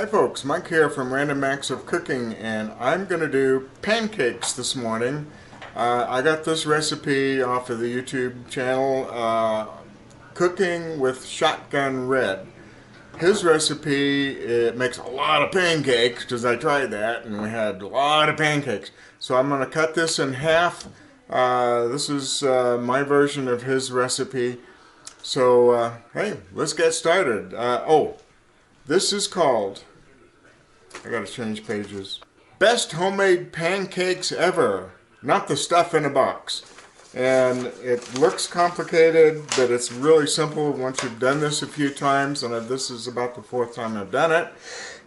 Hi folks, Mike here from Random Acts of Cooking, and I'm going to do pancakes this morning. I got this recipe off of the YouTube channel, Cooking with Shotgun Red. His recipe, it makes a lot of pancakes because I tried that and we had a lot of pancakes. So I'm going to cut this in half. This is my version of his recipe. So hey, let's get started. This is called, I gotta change pages, Best Homemade Pancakes Ever, not the stuff in a box. And it looks complicated, but it's really simple once you've done this a few times, and this is about the fourth time I've done it.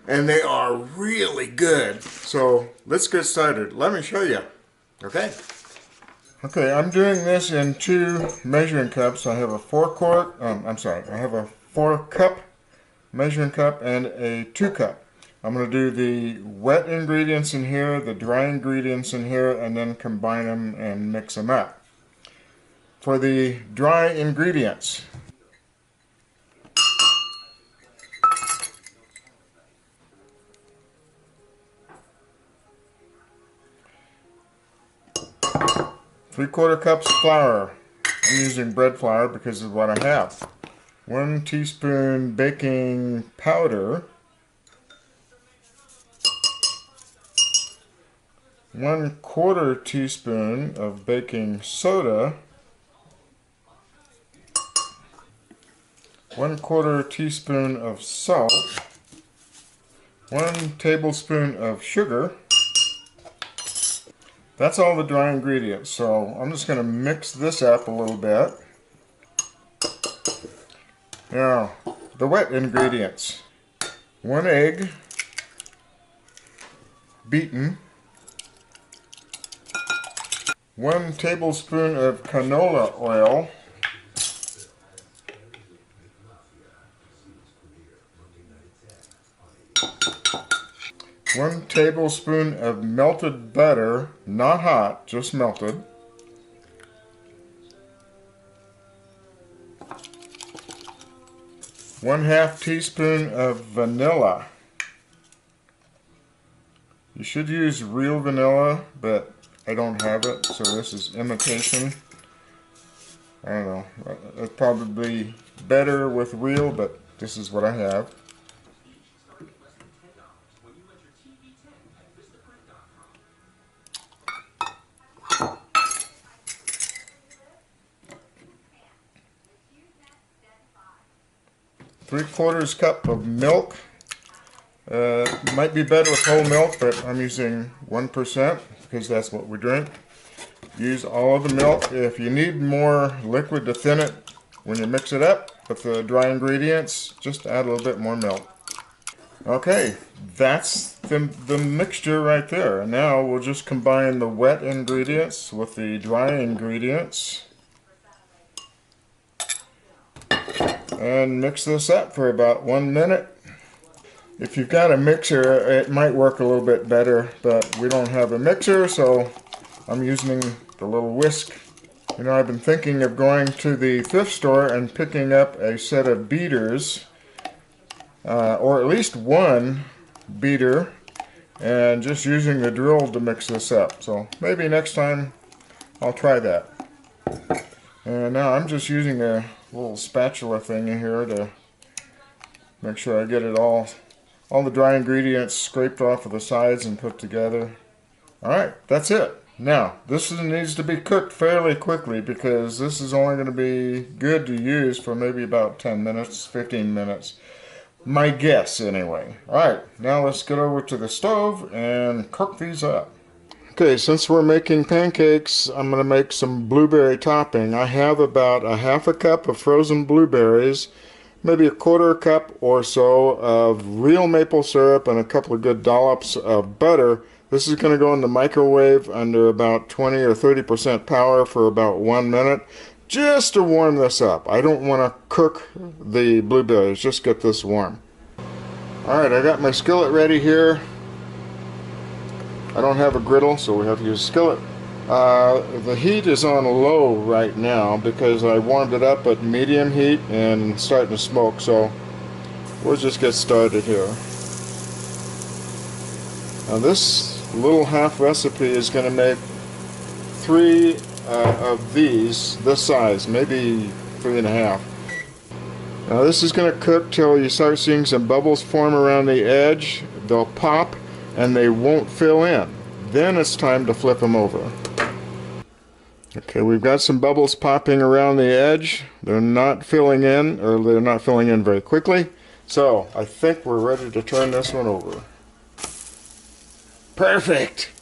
And they are really good. So let's get started. Let me show you. Okay, I'm doing this in 2 measuring cups. I have a 4-quart, I have a 4-cup measuring cup and a 2-cup. I'm going to do the wet ingredients in here, the dry ingredients in here, and then combine them and mix them up. For the dry ingredients, three-quarter cups flour. I'm using bread flour because of what I have. 1 teaspoon baking powder, 1/4 teaspoon of baking soda, 1/4 teaspoon of salt, 1 tablespoon of sugar. That's all the dry ingredients, so I'm just going to mix this up a little bit. Now, the wet ingredients: 1 egg, beaten, 1 tablespoon of canola oil, 1 tablespoon of melted butter, not hot, just melted, 1/2 teaspoon of vanilla. You should use real vanilla, but I don't have it, so this is imitation. I don't know, it's probably better with real, but this is what I have. Three-quarters cup of milk. Might be better with whole milk, but I'm using 1% because that's what we drink. Use all of the milk. If you need more liquid to thin it when you mix it up with the dry ingredients, just add a little bit more milk. Okay, that's the mixture right there. And now we'll just combine the wet ingredients with the dry ingredients and mix this up for about 1 minute. If you've got a mixer, it might work a little bit better, but we don't have a mixer, so I'm using the little whisk. You know, I've been thinking of going to the thrift store and picking up a set of beaters, or at least 1 beater, and just using the drill to mix this up. So maybe next time I'll try that. And now I'm just using a little spatula thing in here to make sure I get it all the dry ingredients scraped off of the sides and put together. Alright, that's it. Now, this needs to be cooked fairly quickly because this is only going to be good to use for maybe about 10 minutes, 15 minutes. My guess, anyway. Alright, now let's get over to the stove and cook these up. Okay, since we're making pancakes, I'm going to make some blueberry topping. I have about a 1/2 cup of frozen blueberries, maybe a 1/4 cup or so of real maple syrup, and a couple of good dollops of butter. This is going to go in the microwave under about 20 or 30% power for about 1 minute, just to warm this up. I don't want to cook the blueberries, just get this warm. Alright, I got my skillet ready here. I don't have a griddle, so we have to use a skillet. The heat is on low right now because I warmed it up at medium heat and it's starting to smoke, so we'll just get started here. Now this little half recipe is going to make 3 of these this size, maybe 3.5. Now this is going to cook till you start seeing some bubbles form around the edge. They'll pop and they won't fill in. Then it's time to flip them over. Okay, we've got some bubbles popping around the edge. They're not filling in, or they're not filling in very quickly. So I think we're ready to turn this one over. Perfect!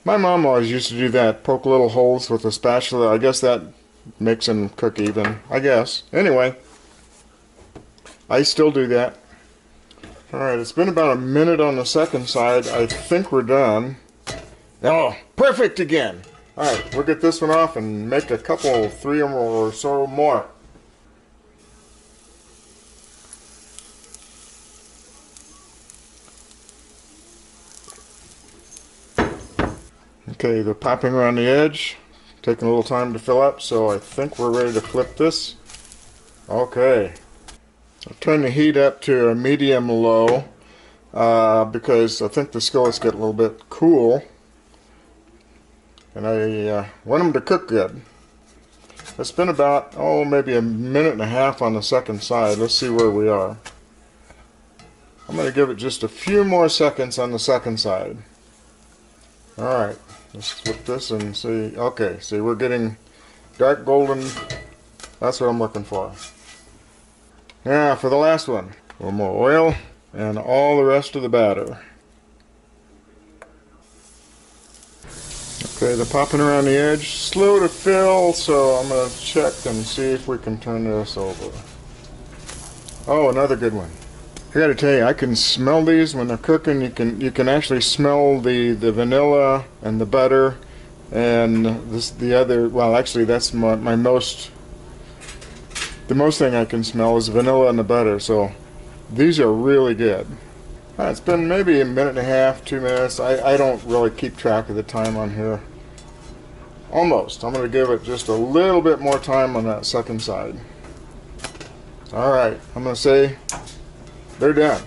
My mom always used to do that, poke little holes with a spatula. I guess that makes them cook even, I guess. Anyway, I still do that. Alright, it's been about a minute on the second side. I think we're done. Oh, perfect again! Alright, we'll get this one off and make a couple, 3 or so more. Okay, they're popping around the edge, taking a little time to fill up, so I think we're ready to flip this. Okay. I'll turn the heat up to a medium-low because I think the skillets get a little bit cool. And I want them to cook good. It's been about, maybe a minute and a half on the second side. Let's see where we are. I'm going to give it just a few more seconds on the second side. Alright, let's flip this and see. Okay, see, we're getting dark golden. That's what I'm looking for. Now, for the last one, a little more oil and all the rest of the batter. Okay, they're popping around the edge, slow to fill, so I'm going to check and see if we can turn this over. Oh, another good one. I got to tell you, I can smell these when they're cooking. You can actually smell the vanilla and the butter, and the other. Well, actually, that's the most thing I can smell is vanilla and the butter. So these are really good. It's been maybe a minute and a half, 2 minutes. I don't really keep track of the time on here. Almost. I'm going to give it just a little bit more time on that second side. Alright, I'm going to say they're done.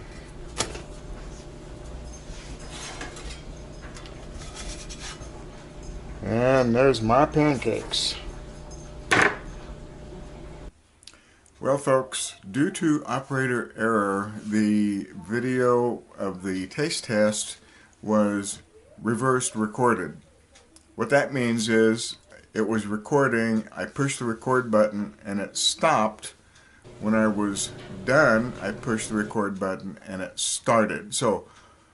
And there's my pancakes. Well, folks, due to operator error, the video of the taste test was reversed recorded. What that means is it was recording, I pushed the record button and it stopped. When I was done, I pushed the record button and it started. So,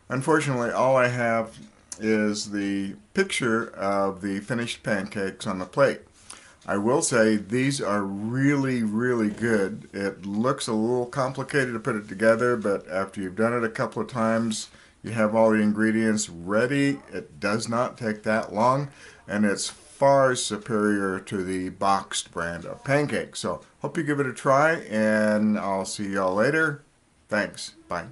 unfortunately, all I have is the picture of the finished pancakes on the plate. I will say these are really, really good. It looks a little complicated to put it together, but after you've done it a couple of times, you have all the ingredients ready. It does not take that long, and it's far superior to the boxed brand of pancakes. So, hope you give it a try, and I'll see y'all later. Thanks. Bye.